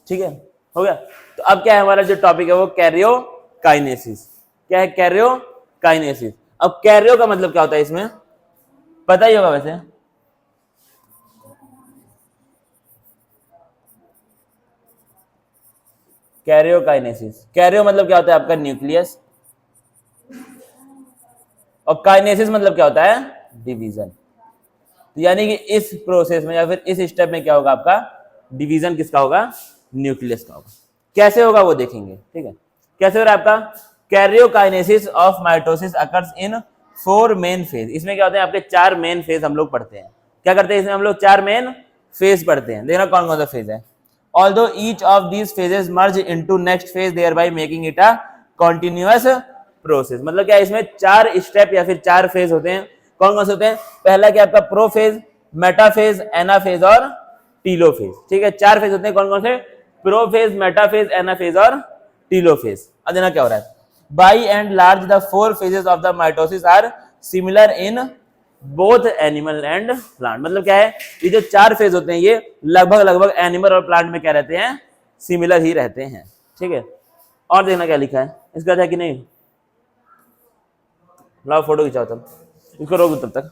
ठीक है, हो गया। तो अब क्या है हमारा जो टॉपिक है वो कैरियोकाइनेसिस। क्या है? कैरियोकाइनेसिस। अब कैरियो का मतलब क्या होता है इसमें पता ही होगा वैसे। कैरियोकाइनेसिस, कैरियो मतलब क्या होता है आपका न्यूक्लियस, और काइनेसिस मतलब क्या होता है डिवीजन। तो यानी कि इस प्रोसेस में या फिर इस स्टेप में क्या होगा आपका डिवीजन किसका होगा? न्यूक्लियस का होगा। कैसे होगा वो देखेंगे, ठीक है। कैसे हो रहा है आपका karyokinesis of mitosis occurs in 4 main phase. इसमें क्या होते हैं आपके 4 मेन फेज हम लोग पढ़ते हैं। क्या करते हैं इसमें हम लोग? 4 मेन फेज पढ़ते हैं। देखना कौन कौन सा फेज है। Although each of these phases merge into next phase thereby making it a continuous process. मतलब क्या इसमें 4 स्टेप या फिर 4 फेज होते हैं। कौन कौन से होते हैं? पहला क्या आपका प्रोफेज, मेटाफेज, एनाफेज और टीलोफेज। ठीक है, 4 फेज होते हैं। कौन कौन से? प्रोफेज, मेटाफेज, एनाफेज और टीलोफेज। अब देखना क्या हो रहा है। By and large the 4 phases of the mitosis are similar in both animal and plant. मतलब क्या है, ये जो 4 फेज होते हैं ये लगभग लगभग एनिमल और प्लांट में क्या रहते हैं? सिमिलर ही रहते हैं। ठीक है, और देखना क्या लिखा है इसका था कि नहीं। लाओ फोटो खिंचाओ, तब इसको रोक दो तब तक।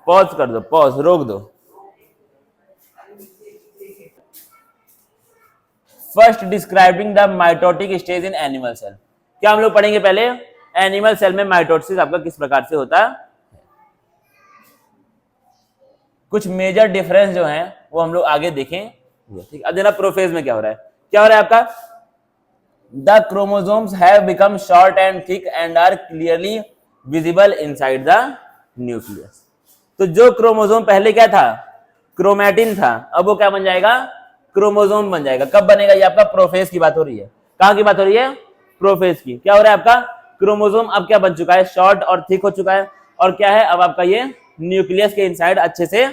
पॉज कर दो, पॉज, रोक दो। First describing the mitotic stage in animal cell. क्या हम लोग पढ़ेंगे पहले? एनिमल सेल में माइटोसिस आपका किस प्रकार से होता है, कुछ मेजर डिफरेंस जो है वो हम लोग आगे देखें। ठीक, अब देना प्रोफेज में क्या हो रहा है। क्या हो रहा है आपका? The chromosomes have become short and thick and are clearly visible inside the nucleus. तो जो क्रोमोसोम पहले क्या था? क्रोमैटिन था, अब वो क्या बन जाएगा? क्रोमोसोम बन जाएगा। कब बनेगा? ये आपका प्रोफेज की बात हो रही है। कहां की बात हो रही है? प्रोफेज की। क्या हो रहा है आपका? क्रोमोसोम अब क्या बन चुका है? शॉर्ट और थिक हो चुका है। और क्या है अब आपका ये न्यूक्लियस के इनसाइड अच्छे से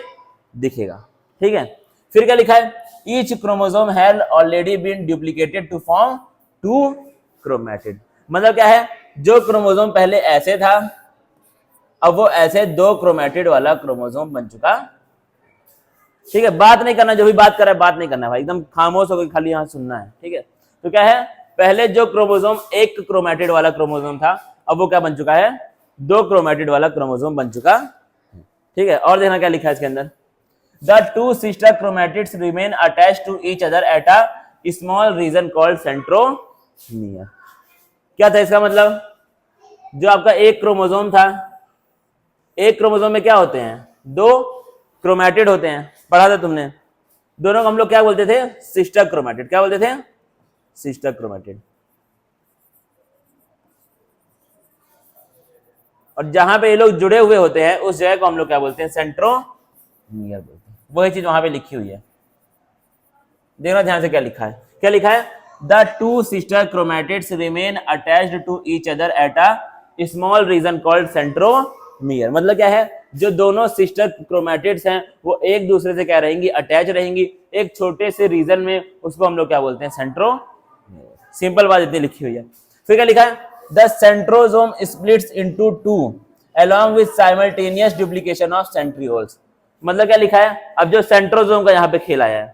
दिखेगा। ठीक है, फिर क्या लिखा है? Each chromosome has already been duplicated to form 2 chromatid. मतलब क्या है, जो क्रोमोसोम पहले ऐसे था अब वो ऐसे 2 क्रोमैटिड वाला क्रोमोसोम बन चुका। ठीक है, बात नहीं करना, जो भी बात कर रहा है बात नहीं करना भाई, एकदम खामोश होकर खाली यहाँ सुनना है। ठीक है, तो क्या है, पहले जो क्रोमोसोम 1 क्रोमैटिड वाला क्रोमोसोम था अब वो क्या बन चुका है? 2 क्रोमैटिड वाला क्रोमोसोम बन चुका। ठीक है, और देखना क्या लिखा है इसके अंदर। The 2 sister chromatids remain attached to each other at a small region called centromere. क्या था इसका मतलब? जो आपका एक क्रोमोसोम था, एक क्रोमोसोम में क्या होते हैं? 2 क्रोमैटिड होते हैं, पढ़ा था तुमने। दोनों को हम लोग क्या बोलते थे? Sister chromatid. क्या बोलते थे? Sister chromatid. और जहां पे ये लोग जुड़े हुए होते हैं उस जगह को हम लोग क्या बोलते हैं? सेंट्रोमियर बोलते हैं। वही चीज वहां पे लिखी हुई है, देखना ध्यान से क्या लिखा है। क्या लिखा है? The 2 sister chromatids remain attached to each other at a small region called centromere. मतलब क्या है, जो दोनों सिस्टर क्रोमैटिड्स हैं वो एक दूसरे से क्या रहेंगी? अटैच रहेंगी एक छोटे से रीजन में, उसको हम लोग क्या बोलते हैं? सेंट्रोमियर। सिंपल बात इतनी लिखी हुई है। फिर क्या लिखा है? The centrosome splits into 2 along with simultaneous duplication of centrioles। मतलब क्या लिखा है? अब जो सेंट्रोसोम का यहाँ पे खेल आया है,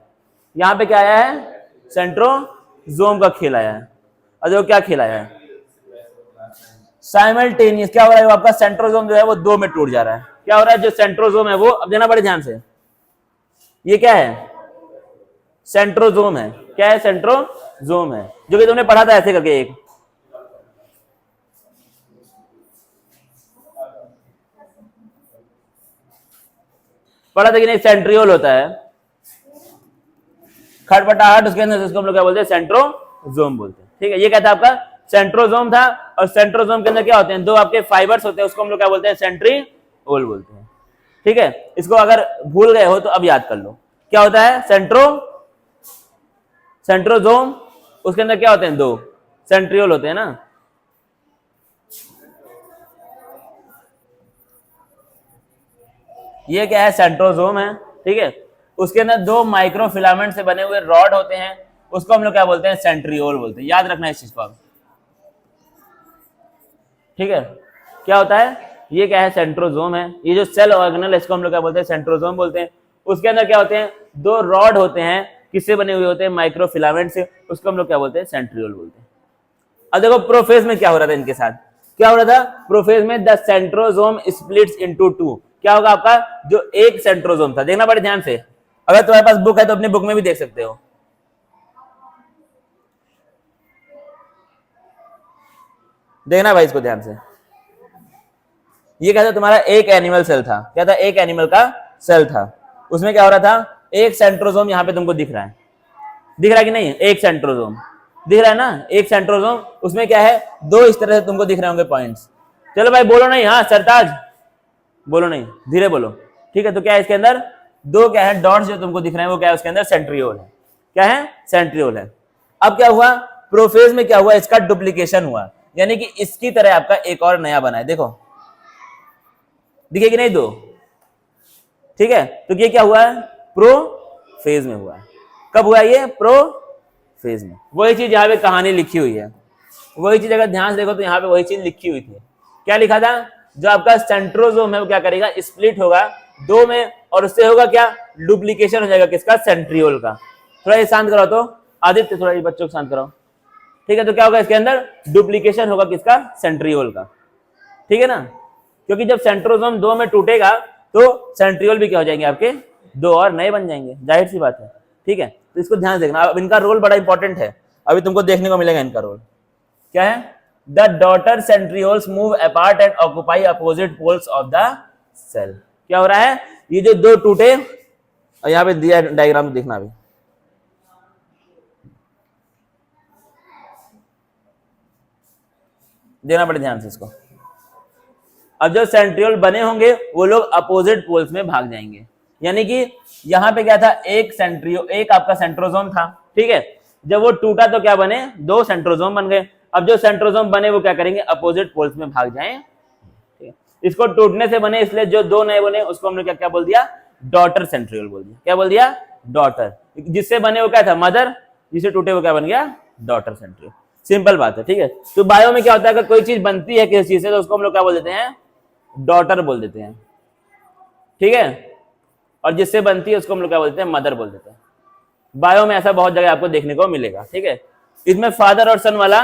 यहाँ पे क्या आया है? सेंट्रोसोम का खेल आया है। और जो क्या खेल आया है? साइमल्टेनियस। क्या हो रहा है? आपका सेंट्रोसोम जो है वो 2 में टूट जा रहा है। क्या हो रहा है? जो सेंट्रोसोम है वो, अब देना बड़े ध्यान से, ये क्या है? सेंट्रोसोम है। क्या है? सेंट्रोसोम है, जो कि तुमने पढ़ा था ऐसे करके। एक पढ़ा था कि नहीं? सेंट्रियोल होता है, खटपटाहट, उसके अंदर इसको हम लोग क्या बोलते हैं? सेंट्रोसोम बोलते हैं। ठीक है, ये क्या था आपका? सेंट्रोसोम था। और सेंट्रोसोम के अंदर क्या होते हैं? 2 आपके फाइबर्स होते हैं, उसको हम लोग क्या बोलते हैं? सेंट्रिओल बोलते हैं। ठीक है, इसको अगर भूल गए हो तो अब याद कर लो। क्या होता है? सेंट्रोसोम, उसके अंदर क्या होते हैं? 2 सेंट्रियोल होते हैं ना। ये क्या है? सेंट्रोसोम है। ठीक है, उसके अंदर 2 माइक्रोफिलामेंट से बने हुए रॉड होते हैं, उसको हम लोग क्या बोलते हैं? सेंट्रियोल बोलते हैं। याद रखना इस चीज को आप। ठीक है, क्या होता है? ये क्या है, सेंट्रोजोम है। ये जो सेल ऑर्गेनल है इसको हम लोग क्या बोलते हैं, सेंट्रोजोम बोलते हैं। उसके अंदर क्या होते हैं, दो रॉड होते हैं, किससे बने हुए होते हैं, माइक्रोफिलामेंट से, उसको हम लोग क्या बोलते हैं, सेंट्रियोल बोलते हैं। अब देखो प्रोफेज में क्या हो रहा था इनके साथ, क्या हो रहा था प्रोफेज में, the centrosome splits into two. क्या होगा आपका, जो एक सेंट्रोजोम था, देखना बड़े ध्यान से, अगर तुम्हारे पास बुक है तो अपनी बुक में भी देख सकते हो। देखना भाई इसको ध्यान से, ये क्या था, तुम्हारा एक एनिमल सेल था, क्या था, एक एनिमल का सेल था। उसमें क्या हो रहा था, एक सेंट्रोजोम यहां पे तुमको दिख रहा है, दिख रहा है कि नहीं, एक सेंट्रोजोम दिख रहा है ना, एक सेंट्रोजोम। उसमें क्या है, दो इस तरह से तुमको दिख रहे होंगे पॉइंट्स। चलो भाई बोलो नहीं, हाँ सरताज बोलो नहीं, धीरे बोलो, ठीक है। तो क्या है इसके अंदर दो क्या है डॉट्स जो तुमको दिख रहे हैं, वो क्या है उसके अंदर सेंट्रियोल है, क्या है, सेंट्रियोल है। अब क्या हुआ, प्रोफेज में क्या हुआ, इसका डुप्लीकेशन हुआ, यानी कि इसकी तरह आपका एक और नया बना है, देखो दिखेगी नहीं दो, ठीक है। तो ये क्या हुआ है, प्रो फेज में हुआ है। कब हुआ ये, प्रो फेज में। वही चीज यहाँ पे कहानी लिखी हुई है, वही चीज अगर ध्यान से देखो तो यहाँ पे वही चीज लिखी हुई थी। क्या लिखा था, जो आपका सेंट्रोजोम है वो क्या करेगा, स्प्लिट होगा दो में, और उससे होगा क्या, डुप्लीकेशन हो जाएगा किसका, सेंट्रियोल का। थोड़ा ये शांत कराओ तो आदित्य, थोड़ा ये बच्चों को शांत कराओ, ठीक है। तो क्या होगा इसके अंदर, डुप्लीकेशन होगा किसका, सेंट्रियोल का, ठीक है ना। क्योंकि जब सेंट्रोजोम दो में टूटेगा तो सेंट्रियोल भी क्या हो जाएंगे आपके, दो और नए बन जाएंगे, जाहिर सी बात है, ठीक है। तो इसको ध्यान देखना, अब इनका रोल बड़ा इंपॉर्टेंट है, अभी तुमको देखने को मिलेगा इनका रोल क्या है। The daughter centrioles move apart and occupy opposite poles of the cell. क्या हो रहा है, ये जो दो टूटे, और यहाँ पे दिया डायग्राम देखना अभी, देना बड़े ध्यान से इसको। अब जो सेंट्रियोल बने होंगे वो लोग अपोजिट पोल्स में भाग जाएंगे, यानी कि यहाँ पे क्या था, एक आपका सेंट्रोजोम था, ठीक है। जब वो टूटा तो क्या बने, दो सेंट्रोजोम बन गए। अब जो सेंट्रोजोम बने वो क्या करेंगे, अपोजिट पोल्स में भाग जाएं, ठीक है। इसको टूटने से बने, इसलिए जो दो नए बने उसको हमने क्या क्या बोल दिया, डॉटर सेंट्रियोल बोल दिया। क्या बोल दिया, डॉटर। जिससे बने वो क्या था, मदर, जिससे टूटे वो क्या बन गया, डॉटर सेंट्रियोल। सिंपल बात है, ठीक है। तो बायो में क्या होता है, अगर कोई चीज बनती है किसी चीज से तो उसको हम लोग क्या बोल देते हैं, डॉटर बोल देते हैं, ठीक है। और जिससे बनती है उसको हम लोग क्या बोलते हैं, मदर बोल देते हैं। बायो में ऐसा बहुत जगह आपको देखने को मिलेगा, ठीक है। इसमें फादर और सन वाला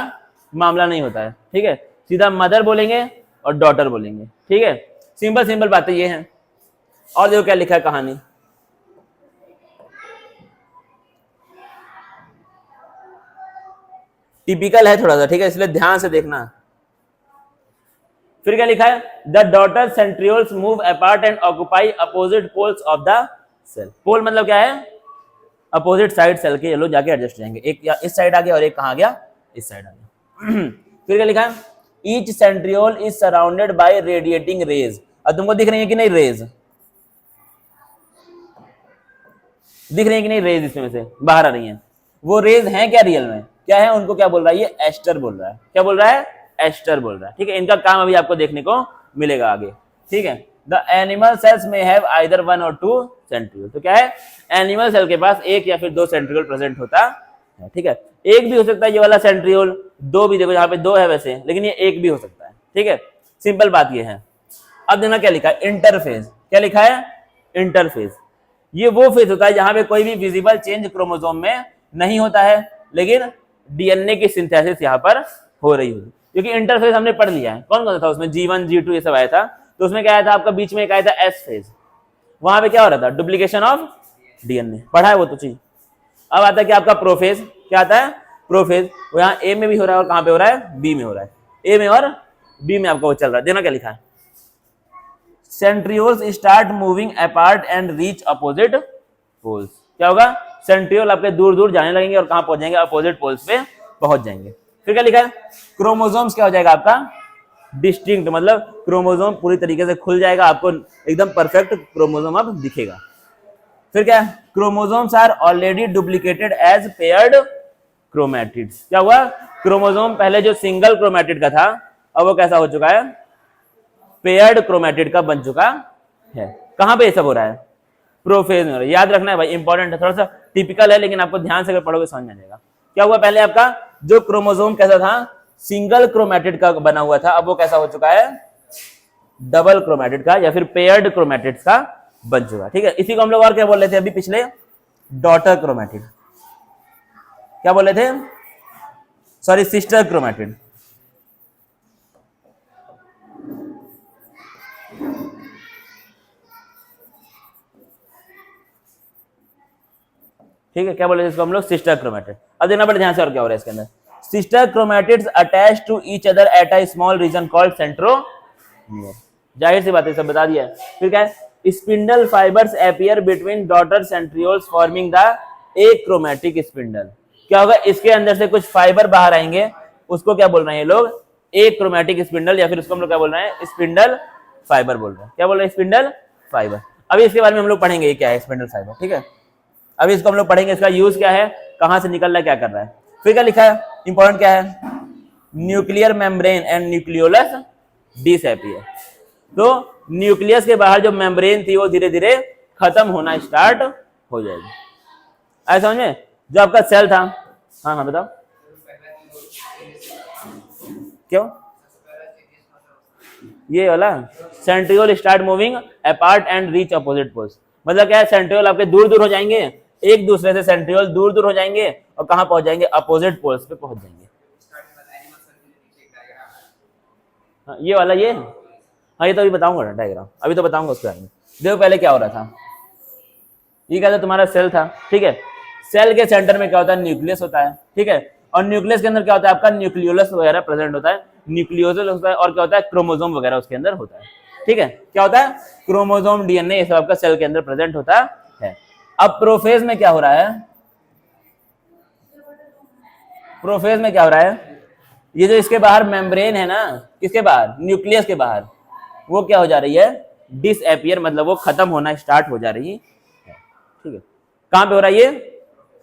मामला नहीं होता है, ठीक है, सीधा मदर बोलेंगे और डॉटर बोलेंगे, ठीक है। सिंपल सिंपल बातें ये हैं। और देखो क्या लिखा है कहानी, टिपिकल है थोड़ा सा, ठीक है, इसलिए ध्यान से देखना। फिर क्या लिखा है, the daughter centrioles move apart and occupy opposite poles of the cell. Pole मतलब क्या है, अपोजिट साइड सेल के, ये लोग जाके एडजस्ट हो जाएंगे, एक इस साइड आ गया और एक कहां गया, इस साइड आ गया। फिर क्या लिखा है, each centriole is surrounded by radiating rays. अब तुमको दिख रही है कि नहीं रेज, दिख रही है कि नहीं रेज, इसमें से बाहर आ रही है, वो रेज हैं क्या रियल में, क्या है, उनको क्या बोल रहा है, ये एस्टर बोल रहा है। क्या बोल रहा है, एस्टर बोल रहा है, ठीक है। इनका काम अभी आपको देखने को मिलेगा आगे, ठीक है। द एनिमल सेल्स में हैव आइदर वन और टू सेंट्रियोल। तो क्या है, एनिमल सेल के पास एक या फिर दो सेंट्रियोल प्रेजेंट होता है, ठीक है। एक भी हो सकता है ये वाला सेंट्रियोल, दो भी, देखो यहाँ पे दो है वैसे, लेकिन ये एक भी हो सकता है, ठीक है। सिंपल बात ये है। अब देखना क्या लिखा है, इंटरफेज। क्या लिखा है, इंटरफेज। ये वो फेज होता है जहां पे कोई भी विजिबल चेंज क्रोमोसोम में नहीं होता है, लेकिन डीएनए की सिंथेसिस यहाँ पर हो रही होगी। क्योंकि इंटरफेज हमने पढ़ लिया है, कौन कौन सा था उसमें, G1 G2 ये सब आया था। तो उसमें क्या आया था आपका, बीच में एक आया था एस फेज, वहां पे क्या हो रहा था, डुप्लीकेशन ऑफ डीएनए, पढ़ा है वो तो चीज। अब आता है कि आपका प्रोफेज, क्या आता है, प्रोफेज। वो यहाँ ए में भी हो रहा है और कहां पे हो रहा है, बी में हो रहा है, ए में और बी में आपका वो चल रहा है। देखना क्या लिखा है, centrioles start moving apart and reach opposite poles. क्या होगा, सेंट्रियोल आपके दूर दूर जाने लगेंगे और कहां पहुंच जाएंगे, अपोजिट पोल्स पे पहुंच जाएंगे। फिर क्या लिखा है, क्रोमोसोम्स क्या हो जाएगा आपका, डिस्टिंक्ट, मतलब क्रोमोसोम पूरी तरीके से खुल जाएगा, आपको एकदम परफेक्ट क्रोमोसोम अब दिखेगा। फिर क्या, chromosomes are already duplicated as paired chromatids. क्या हुआ, क्रोमोसोम पहले जो सिंगल क्रोमैटिड का था अब वो कैसा हो चुका है, पेयर्ड क्रोमैटिड का बन चुका है। कहां पे ये सब हो रहा है, प्रोफेज में। याद रखना है भाई, इंपॉर्टेंट है, थोड़ा सा टिपिकल है, लेकिन आपको ध्यान से अगर पढ़ोगे समझ में आ जाएगा। क्या हुआ, पहले आपका जो क्रोमोसोम कैसा था, सिंगल क्रोमैटिड का बना हुआ था, अब वो कैसा हो चुका है, डबल क्रोमेटिड का या फिर पेयर्ड क्रोमेटिड्स का बन चुका। ठीक है, इसी को हम लोग और क्या बोल रहे थे अभी पिछले, डॉटर क्रोमेटिड, क्या बोले थे, सॉरी सिस्टर क्रोमेटिड। ठीक है, क्या बोले इसको हम लोग, सिस्टर क्रोमेटिड। अब देखना बड़े ध्यान से और क्या हो रहा है इसके अंदर, sister chromatids attach to each other at a small region called centromere. जाहिर सी बात है, सब बता दिया है। फिर क्या है, spindle fibres appear between daughter centrioles forming the achromatic spindle. क्या होगा, इसके अंदर से कुछ फाइबर बाहर आएंगे, उसको क्या बोल रहे हैं ये लोग, एक्रोमेटिक स्पिंडल, या फिर उसको हम लोग क्या बोल रहे हैं, स्पिंडल फाइबर बोल रहे हैं। क्या बोल रहे हैं, स्पिंडल फाइबर। अभी इसके बारे में हम लोग पढ़ेंगे ये क्या है स्पिंडल फाइबर। ठीक है, अभी इसको हम लोग पढ़ेंगे, इसका यूज क्या है, कहां से निकल रहा है, क्या कर रहा है। फिर क्या लिखा है, इंपॉर्टेंट क्या है, nuclear membrane and nucleolus disappear. तो न्यूक्लियस के बाहर जो मेम्ब्रेन थी वो धीरे धीरे खत्म होना स्टार्ट हो जाएगी। ऐसा समझ में, जो आपका सेल था, हाँ हाँ बताओ क्यों, ये वाला centriole start moving apart and reach opposite poles. मतलब क्या है, सेंट्रियोल आपके दूर दूर हो जाएंगे, एक दूसरे से सेंट्रियोल दूर दूर हो जाएंगे और कहां पहुंच जाएंगे, अपोजिट पोल्स पे पहुंच जाएंगे। हाँ, ये वाला ये, हाँ ये तो अभी बताऊंगा डायग्राम, अभी तो बताऊंगा उसके बारे में। देखो पहले क्या हो रहा था, ये क्या था, तुम्हारा सेल था। ठीक है, सेल के सेंटर में क्या होता है, न्यूक्लियस होता है। ठीक है, और न्यूक्लियस के अंदर क्या होता है, आपका न्यूक्लियोलस वगैरह प्रेजेंट होता है, न्यूक्लियोलस होता है, और क्या होता है, क्रोमोसोम वगैरह उसके अंदर होता है। ठीक है, क्या होता है, क्रोमोसोम, डीएनए, ये सब आपका सेल के अंदर प्रेजेंट होता है। अब प्रोफेज में क्या हो रहा है, प्रोफेज में क्या हो रहा है, ये जो इसके बाहर मेम्ब्रेन है ना, किसके बाहर, न्यूक्लियस के बाहर, वो क्या हो जा रही है, डिसअपियर, मतलब वो खत्म होना स्टार्ट हो जा रही है। ठीक है, कहां पे हो रहा है ये,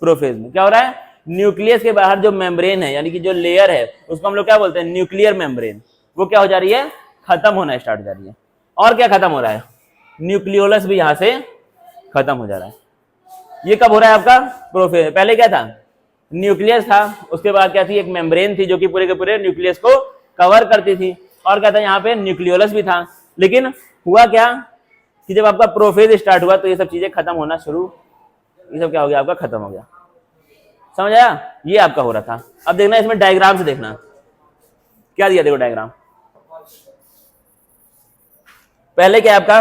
प्रोफेज में। क्या हो रहा है, न्यूक्लियस के बाहर जो मेम्ब्रेन है, यानी कि जो लेयर है, उसको हम लोग क्या बोलते हैं, न्यूक्लियर मेम्ब्रेन, वो क्या हो जा रही है, खत्म होना स्टार्ट हो जा रही है। और क्या खत्म हो रहा है, न्यूक्लियोलस भी यहां से खत्म हो जा रहा है। ये कब हो रहा है आपका, प्रोफेज। पहले क्या था, न्यूक्लियस था, उसके बाद क्या थी, एक मेम्ब्रेन थी जो कि पूरे के पूरे न्यूक्लियस को कवर करती थी, और क्या था, यहाँ पे न्यूक्लियोलस भी था। लेकिन हुआ क्या कि जब आपका प्रोफेज स्टार्ट हुआ तो ये सब चीजें खत्म होना शुरू, ये सब क्या हो गया, आपका खत्म हो गया। समझ आया, ये आपका हो रहा था। अब देखना इसमें डायग्राम से देखना क्या दिया, देखो डायग्राम। पहले क्या आपका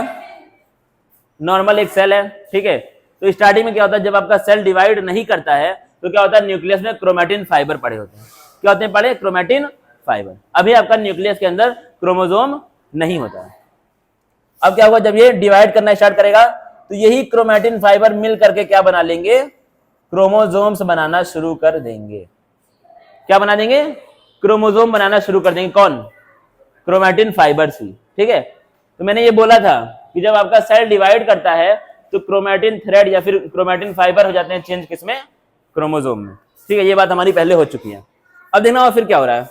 नॉर्मल एक सेल है। ठीक है, तो स्टार्टिंग में क्या होता है, जब आपका सेल डिवाइड नहीं करता है तो क्या होता है, न्यूक्लियस में क्रोमेटिन फाइबर पड़े होते हैं। क्या होते हैं पड़े, क्रोमेटिन फाइबर। अभी आपका न्यूक्लियस के अंदर क्रोमोसोम नहीं होता है। अब क्या होगा, जब ये डिवाइड करना स्टार्ट करेगा तो यही क्रोमेटिन फाइबर मिल करके क्या बना लेंगे, क्रोमोसोम्स बनाना शुरू कर देंगे। क्या बना देंगे, क्रोमोसोम बनाना शुरू कर देंगे। कौन, क्रोमेटिन फाइबर्स ही। ठीक है, तो मैंने ये बोला था कि जब आपका सेल डिवाइड करता है तो क्रोमेटिन थ्रेड या फिर क्रोमेटिन फाइबर हो जाते हैं चेंज, किसमें, क्रोमोसोम में। ठीक है, ये बात हमारी पहले हो चुकी है। अब देखना और फिर क्या हो रहा है,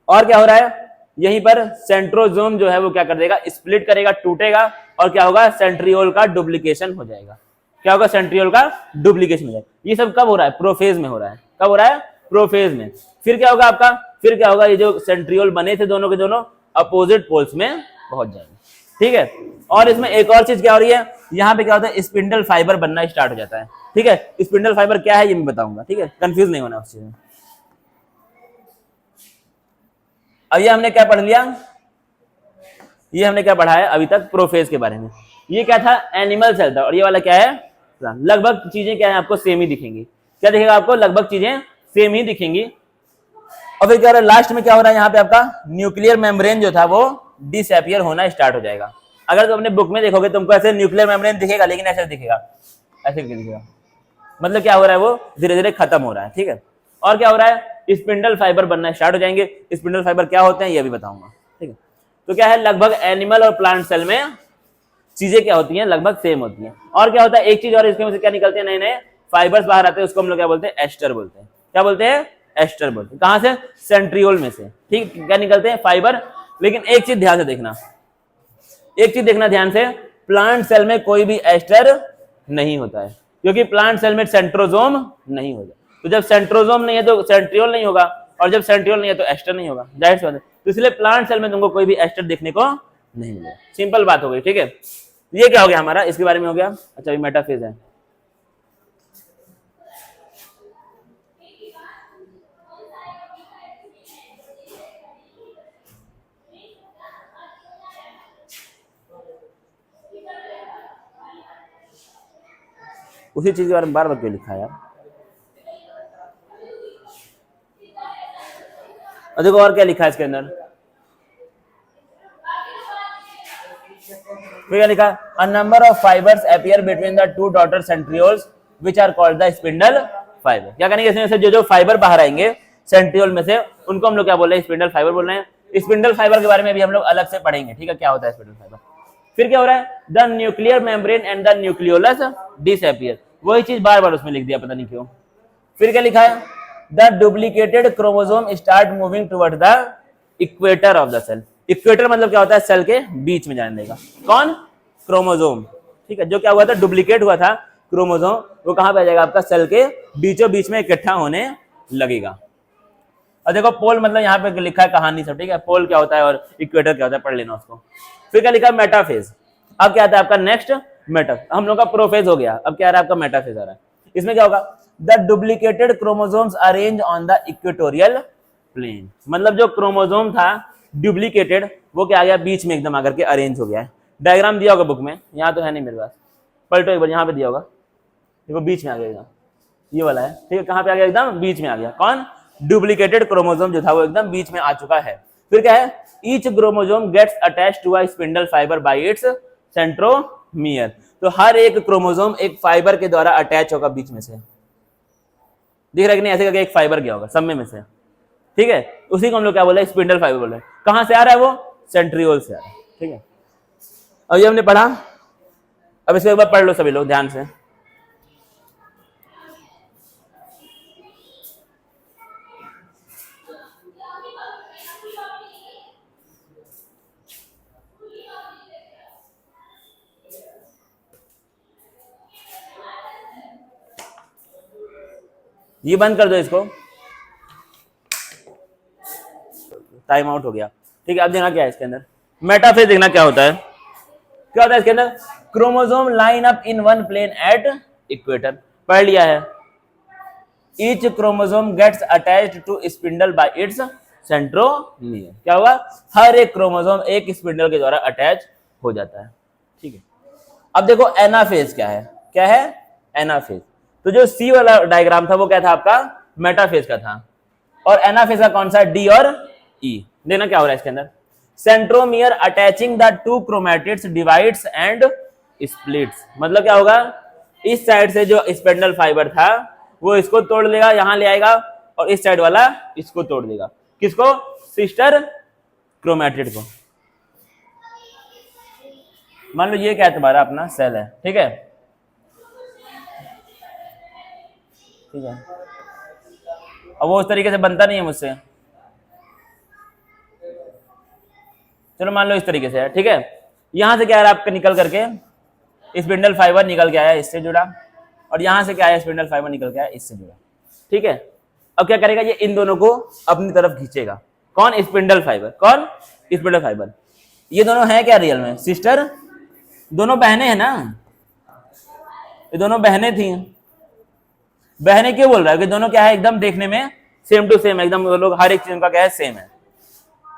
और क्या हो रहा है, यहीं पर सेंट्रोसोम जो है वो क्या कर देगा, स्प्लिट करेगा, टूटेगा, और क्या होगा, सेंट्रियोल का डुप्लीकेशन हो जाएगा। क्या होगा, सेंट्रियोल का डुप्लीकेशन हो जाएगा। ये सब कब हो रहा है, प्रोफेज में हो रहा है। कब हो रहा है, प्रोफेज में। फिर क्या होगा आपका, फिर क्या होगा, ये जो सेंट्रियोल बने थे दोनों के दोनों अपोजिट पोल्स में पहुंच जाएंगे। ठीक है, और इसमें एक और चीज क्या हो रही है, यहाँ पे क्या होता है, स्पिंडल फाइबर बनना स्टार्ट हो जाता है। ठीक है, स्पिंडल फाइबर क्या है ये मैं बताऊंगा। ठीक है, कंफ्यूज नहीं होना उस चीज में। अब ये हमने क्या पढ़ लिया, ये हमने क्या पढ़ा है अभी तक, प्रोफेज के बारे में। ये क्या था, एनिमल सेल था, और ये वाला क्या है, लगभग चीजें क्या है, आपको सेम ही दिखेंगी। क्या दिखेगा आपको, लगभग चीजें सेम ही दिखेंगी। और फिर क्या हो रहा है, लास्ट में क्या हो रहा है, यहाँ पे आपका न्यूक्लियर मेम्ब्रेन जो था वो डिसअपियर होना स्टार्ट हो जाएगा। अगर तुम अपने बुक में देखोगे तुमको ऐसे न्यूक्लियर मेम्ब्रेन दिखेगा, लेकिन ऐसे दिखेगा, ऐसे दिखेगा, मतलब क्या हो रहा है, वो धीरे धीरे खत्म हो रहा है। ठीक है, और क्या हो रहा है, स्पिंडल फाइबर बनना स्टार्ट हो जाएंगे। स्पिंडल फाइबर क्या होते हैं ये भी बताऊंगा। ठीक है, तो क्या है, लगभग एनिमल और प्लांट सेल में चीजें क्या होती हैं, लगभग सेम होती हैं। और क्या होता है, एक चीज और, इसके में से क्या निकलते हैं, नए नए फाइबर्स बाहर आते हैं, उसको हम लोग क्या बोलते हैं, एस्टर बोलते हैं। क्या बोलते हैं, एस्टर बोलते हैं। कहां से, सेंट्रियोल में से। ठीक, क्या निकलते हैं, फाइबर। लेकिन एक चीज ध्यान से देखना, एक चीज देखना ध्यान से, प्लांट सेल में कोई भी एस्टर नहीं होता है, क्योंकि प्लांट सेल में सेंट्रोसोम नहीं होता। तो जब सेंट्रोसोम नहीं है तो सेंट्रियोल नहीं होगा, और जब सेंट्रियोल नहीं है तो एस्टर नहीं होगा। जाहिर सी बात है, तो इसलिए प्लांट सेल में तुमको कोई भी एस्टर देखने को नहीं मिलेगा। सिंपल बात हो गई, ठीक है। ये क्या हो गया हमारा, इसके बारे में हो गया। अच्छा, ये मेटाफेज है। उसी चीज के बारे में बार बार क्यों लिखा है यार। और देखो और क्या लिखा है इसके अंदर, फिर क्या लिखा, a number of fibres appear between the two daughter centrioles which are called the spindle fibre. क्या करेंगे इसमें से जो फाइबर बाहर आएंगे सेंट्रियोल में से, उनको हम लोग क्या बोल रहे हैं, स्पिंडल फाइबर बोल रहे हैं। स्पिंडल फाइबर के बारे में भी हम लोग अलग से पढ़ेंगे, ठीक है, क्या होता है स्पिंडल फाइबर। फिर क्या हो रहा है, the nuclear membrane and the nucleolus disappear, वही चीज बार बार उसमें लिख दिया, पता नहीं क्यों। फिर क्या लिखा है, the duplicated chromosome start moving toward the equator of the cell. Equator मतलब क्या होता है, सेल के बीच में जाने देगा। कौन, क्रोमोसोम, ठीक है। जो क्या हुआ था, डुप्लीकेट हुआ था क्रोमोसोम, वो कहां पे आ जाएगा, आपका सेल के बीचों बीच में इकट्ठा होने लगेगा। और देखो पोल मतलब यहाँ पे लिखा है कहानी सब, ठीक है, पोल क्या होता है और इक्वेटर क्या होता है, पढ़ लेना उसको। फिर क्या लिखा है, मेटाफेज। अब क्या आता है आपका नेक्स्ट, मेटा, हम लोग का प्रोफेज हो गया, अब क्या आ रहा है आपका मेटाफेज आ रहा है। इसमें क्या होगा, the duplicated chromosomes arrange on the equatorial plane, मतलब जो क्रोमोसोम था डुप्लीकेटेड, वो क्या आ गया, बीच में एकदम आकर के अरेंज हो गया है। डायग्राम दिया होगा बुक में, यहाँ तो है नहीं मेरे पास, पलटो एक बार, यहाँ पे दिया होगा, देखो बीच में आ गया एकदम, ये वाला है, ठीक है, कहाँ पे आ गया, एकदम बीच में आ गया। कौन, डुप्लीकेटेड क्रोमोसोम जो था वो एकदम बीच में आ चुका है। फिर क्या है, each chromosome gets attached to a spindle fibre by its centromere, तो हर एक क्रोमोसोम एक फाइबर के द्वारा अटैच होगा बीच में से, दिख रहा है कि नहीं, ऐसे करके एक फाइबर गया होगा सब में से, ठीक है, उसी को हम लोग क्या बोले, स्पिंडल फाइबर बोले। कहां से आ रहा है वो, सेंट्रियोल से आ रहा है, ठीक है। अब ये हमने पढ़ा, अब इसको एक बार पढ़ लो सभी लोग ध्यान से। ये बंद कर दो इसको, टाइम आउट हो गया, ठीक है। अब देखना क्या है इसके अंदर, मेटाफेज देखना क्या होता है, क्या होता है इसके अंदर, chromosome line up in one plane at equator, पढ़ लिया है। Each chromosome gets attached to spindle by its centromere, क्या हुआ, हर एक क्रोमोसोम एक स्पिंडल के द्वारा अटैच हो जाता है, ठीक है। अब देखो एनाफेज क्या है, क्या है, एनाफेज। तो जो सी वाला डायग्राम था वो क्या था आपका, मेटाफेज का था, और एनाफेज का कौन सा, डी और ई। देखना क्या हो रहा है इसके अंदर, centromere attaching the two chromatids divides and splits, मतलब क्या होगा, इस साइड से जो स्पिंडल फाइबर था वो इसको तोड़ लेगा, यहां ले आएगा, और इस साइड वाला इसको तोड़ देगा, किसको, सिस्टर क्रोमैटिड को। मान लो ये क्या है, तुम्हारा अपना सेल है, ठीक है, ठीक है। अब वो उस तरीके से बनता नहीं है मुझसे, चलो मान लो इस तरीके से है, ठीक है। यहां से क्या है आपका, निकल करके स्पिंडल फाइबर निकल के आया, इससे जुड़ा, और यहां से क्या है, स्पिंडल फाइबर निकल के आया, इससे जुड़ा, ठीक है। अब क्या करेगा, ये इन दोनों को अपनी तरफ खींचेगा, कौन, स्पिंडल फाइबर, कौन, स्पिंडल फाइबर। ये दोनों है क्या रियल में, सिस्टर, दोनों बहनें हैं ना, ये दोनों बहनें थी। बहनें क्यों बोल रहा है, कि दोनों क्या है, एकदम देखने में सेम टू सेम, एकदम वो लोग हर एक चीज का क्या है, सेम है।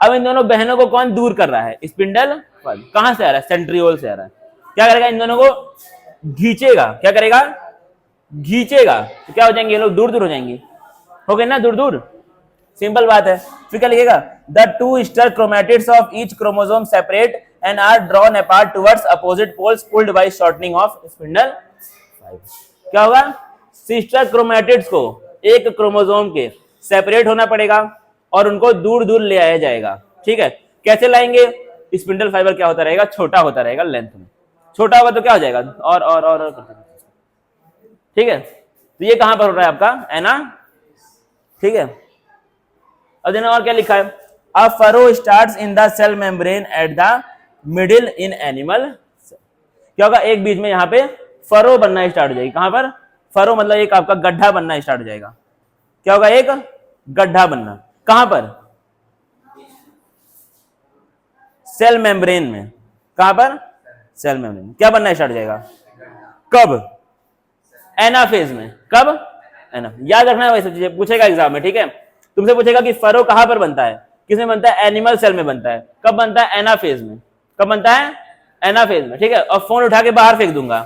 अब इन दोनों बहनों को कौन दूर कर रहा है, स्पिंडल फाइबर, कहां से आ रहा है, सेंट्रियोल से आ रहा है। क्या करेगा, इन दोनों को घींचेगा, क्या करेगा, घींचेगा, तो क्या हो जाएंगे ये लोग, दूर दूर हो जाएंगे, हो गए ना दूर दूर, सिंपल बात है। फिर क्या लिखेगा, the two sister chromatids of each chromosome separate and are drawn apart towards opposite poles pulled by shortening of spindle fibre. क्या होगा, सिस्टर क्रोमैटिड्स को एक क्रोमोसोम के सेपरेट होना पड़ेगा और उनको दूर दूर ले आया जाएगा, ठीक है। कैसे लाएंगे, स्पिंडल फाइबर क्या होता रहेगा, छोटा होता रहेगा लेंथ में, छोटा होगा तो क्या हो जाएगा, और ठीक है। तो ये कहां पर हो रहा है आपका, एना, ठीक है। अब देखना और क्या लिखा है, a furrow starts in the cell membrane at the middle in animal. क्या होगा, एक बीच में यहाँ पे फरो बनना स्टार्ट हो जाएगी, कहां पर, फरो मतलब एक आपका गड्ढा बनना स्टार्ट हो जाएगा। क्या होगा, एक गड्ढा बनना, कहां पर, सेल मेम्ब्रेन में। कहां पर? Cell membrane. क्या बनना स्टार्ट हो जाएगा? कब? एनाफेज में। कब? एना। याद रखना है वैसे चीजें पूछेगा एग्जाम में, ठीक है। तुमसे पूछेगा कि फरो कहां पर बनता है, किसमें बनता है? एनिमल सेल में बनता है। कब बनता है? एनाफेज में। कब बनता है? एनाफेज में, ठीक है। और फोन उठा के बाहर फेंक दूंगा।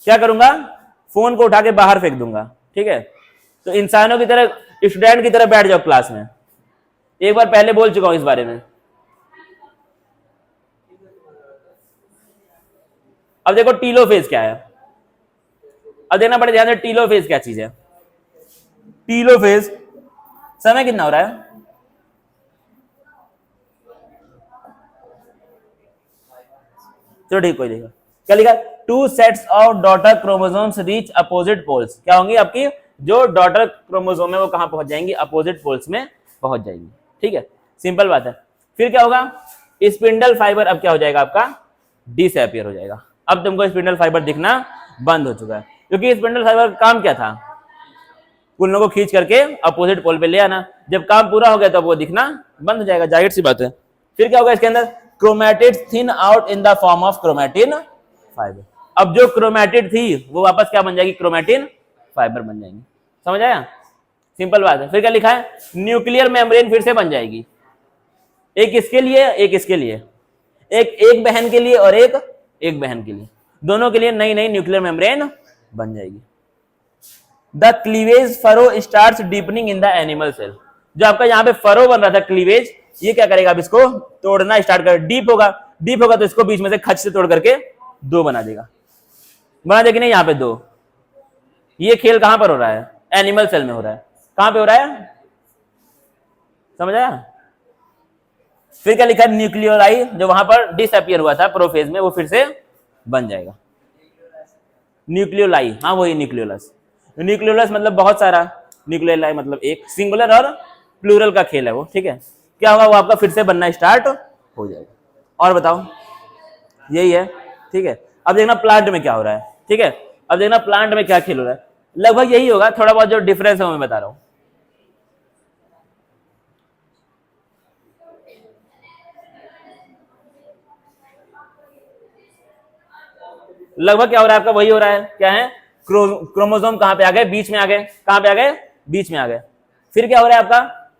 क्या करूंगा? फोन को उठा के बाहर फेंक दूंगा, ठीक है। तो इंसानों की तरह, स्टूडेंट की तरह बैठ जाओ क्लास में। एक बार पहले बोल चुका हूं इस बारे में। अब देखो टीलोफेज क्या है, अब देखना बड़े ध्यान से टीलोफेज क्या चीज है। टीलोफेज, समय कितना हो रहा है? चलो ठीक, कोई देखा। क्या लिखा? Two sets of daughter chromosomes reach opposite poles. क्या होंगी आपकी जो डॉटर क्रोमोसोम है वो कहां पहुंच जाएंगी? अपोजिट पोल्स में पहुंच जाएंगी, ठीक है। सिंपल बात है। फिर क्या होगा? स्पिंडल फाइबर अब क्या हो जाएगा आपका? डिसअपीयर हो जाएगा। अब तुमको स्पिंडल फाइबर दिखना बंद हो चुका है, क्योंकि स्पिंडल फाइबर का काम क्या था? कुल्लों को खींच करके अपोजिट पोल पे ले आना। जब काम पूरा हो गया तो वो दिखना बंद हो जाएगा, जाहिर सी बात है। फिर क्या होगा इसके अंदर? Chromatids thin out in the form of chromatin fibre. अब जो क्रोमैटिड थी वो वापस क्या बन जाएगी? क्रोमैटिन फाइबर बन जाएंगी। समझ आया? सिंपल बात है। फिर क्या लिखा है? न्यूक्लियर मेम्ब्रेन फिर से बन जाएगी। एक इसके लिए, एक इसके लिए, एक बहन के लिए और एक बहन के लिए, दोनों के लिए नई नई न्यूक्लियर मेम्ब्रेन बन जाएगी। The cleavage furrow starts deepening in the animal cell. जो आपका यहाँ पे फरो बन रहा था क्लीवेज, ये क्या करेगा? अब इसको तोड़ना स्टार्ट कर, डीप होगा। डीप होगा तो इसको बीच में से खच से तोड़ करके दो बना देगा। बना देगी नहीं? यहाँ पे दो। ये खेल कहां पर हो रहा है? एनिमल सेल में हो रहा है। कहां पे हो रहा है? समझ आया? फिर क्या लिखा? न्यूक्लियोलाई, जो वहां पर डिसअपियर हुआ था प्रोफेज में, वो फिर से बन जाएगा। न्यूक्लियोलाई, हाँ वही न्यूक्लियोलस। न्यूक्लियोलस मतलब बहुत सारा, न्यूक्लियोलाई मतलब एक, सिंगुलर और प्लूरल का खेल है वो, ठीक है। क्या होगा? वो आपका फिर से बनना स्टार्ट हो जाएगा। और बताओ, यही है, ठीक है। अब देखना प्लांट में क्या हो रहा है, ठीक है। अब देखना प्लांट में क्या खेल हो रहा है। लगभग यही होगा, थोड़ा बहुत जो डिफरेंस है मैं बता रहा हूं। लगभग क्या हो रहा है आपका? वही हो रहा है। क्या है? क्रोमोसोम कहां पे आ गए? बीच में आ गए। कहां पे आ गए? बीच में आ गए। फिर क्या हो रहा है आपका?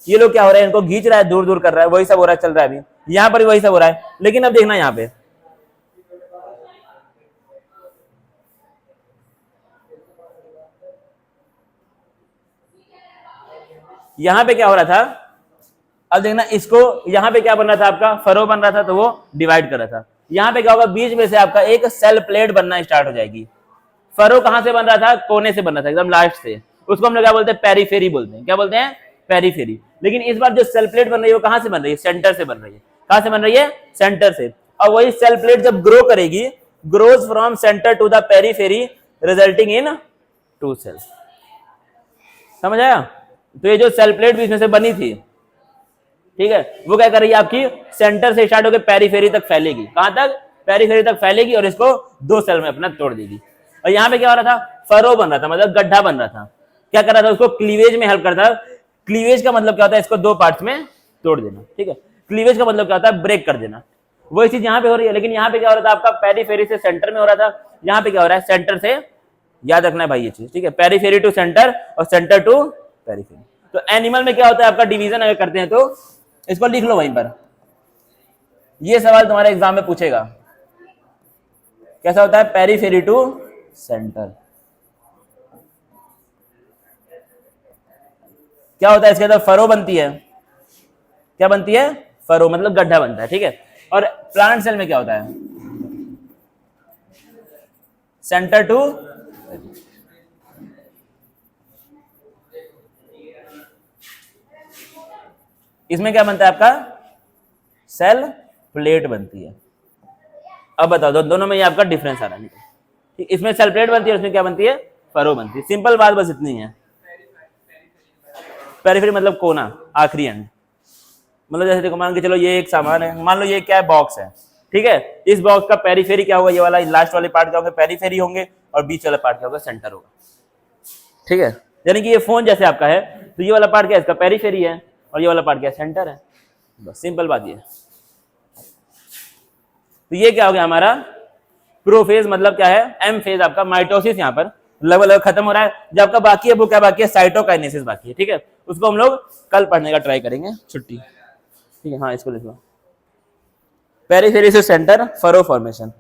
ये लोग क्या हो रहा है? इनको खींच रहा है, दूर दूर कर रहा है, वही सब हो रहा है, चल रहा है अभी। यहां पर भी वही सब हो रहा है। लेकिन अब देखना यहां पे, यहां पे क्या हो रहा था? अब देखना इसको, यहां पे क्या बन रहा था आपका? फरो बन रहा था तो वो डिवाइड कर रहा था। यहां पे क्या होगा? बीच में से आपका एक सेल प्लेट बनना स्टार्ट हो जाएगी। फरो कहां से बन रहा था? कोने से बन रहा था, एकदम लास्ट से। उसको हम लोग क्या बोलते हैं? पेरीफेरी बोलते हैं। क्या बोलते हैं? पेरीफेरी। लेकिन इस बार जो सेल प्लेट बन रही है वो कहां से बन रही है? सेंटर से बन रही है। कहां से बन रही है? सेंटर से। और वही सेल प्लेट जब ग्रो करेगी, grows from centre to the periphery resulting in two cells. समझ आया? तो ये जो सेल प्लेट बीच में से बनी थी, ठीक है, वो क्या कर रही है? आपकी सेंटर से स्टार्ट होकर पेरीफेरी तक फैलेगी। कहां तक? पेरीफेरी तक फैलेगी और इसको दो सेल में अपना तोड़ देगी। और यहां पे क्या हो रहा था? फरो बन रहा था, मतलब गड्ढा बन रहा था। क्या कर रहा था? उसको क्लीवेज में हेल्प करता है। क्लीवेज का मतलब क्या होता है? इसको दो पार्ट्स में तोड़ देना, ठीक है। क्लीवेज का मतलब क्या होता है? ब्रेक कर देना। वही चीज यहाँ पे हो रही है। लेकिन यहाँ पे क्या हो रहा था? आपका पेरीफेरी से सेंटर में हो रहा था। यहाँ पे क्या हो रहा है? सेंटर से, याद रखना है भाई ये चीज, ठीक है। पेरीफेरी टू सेंटर और सेंटर टू पेरीफेरी। तो एनिमल में क्या होता है आपका? डिवीजन अगर करते हैं तो इसको लिख लो वहीं पर। ये सवाल तुम्हारे एग्जाम में पूछेगा, कैसा होता है? Periphery to centre. क्या होता है इसके अंदर? फरो बनती है। क्या बनती है? फरो, मतलब गड्ढा बनता है, ठीक है। और प्लांट सेल में क्या होता है? सेंटर टू, इसमें क्या बनता है आपका? सेल प्लेट बनती है। अब बताओ दोनों में ये आपका डिफरेंस आ रहा है। इसमें सेल प्लेट बनती है, उसमें क्या बनती है? फरो बनती है। सिंपल बात बस इतनी है। पेरिफेरी मतलब कोना, आखिरी एंड। मतलब जैसे देखो, मान के चलो ये एक सामान है, मान लो ये क्या है? बॉक्स है, ठीक है। इस बॉक्स का पेरिफेरी क्या होगा? ये वाला लास्ट वाले पार्ट क्या होंगे? पेरिफेरी होंगे। और बीच वाला पार्ट क्या होगा? सेंटर होगा, ठीक है। यानी कि ये फोन जैसे आपका है, तो ये वाला पार्ट क्या है? इसका पेरिफेरी है और ये वाला पार्ट क्या है? सेंटर है। बस सिंपल बात ये है। तो ये क्या हो गया हमारा प्रोफेज, मतलब क्या है, एम फेज आपका माइटोसिस यहाँ पर लगभग खत्म हो रहा है। जो आपका बाकी है वो क्या बाकी है, साइटोकाइनेसिस बाकी है, ठीक है। उसको हम लोग कल पढ़ने का ट्राई करेंगे, छुट्टी, ठीक है। हाँ इसको लिख लो, पेरिफेरी से सेंटर फरो फॉर्मेशन।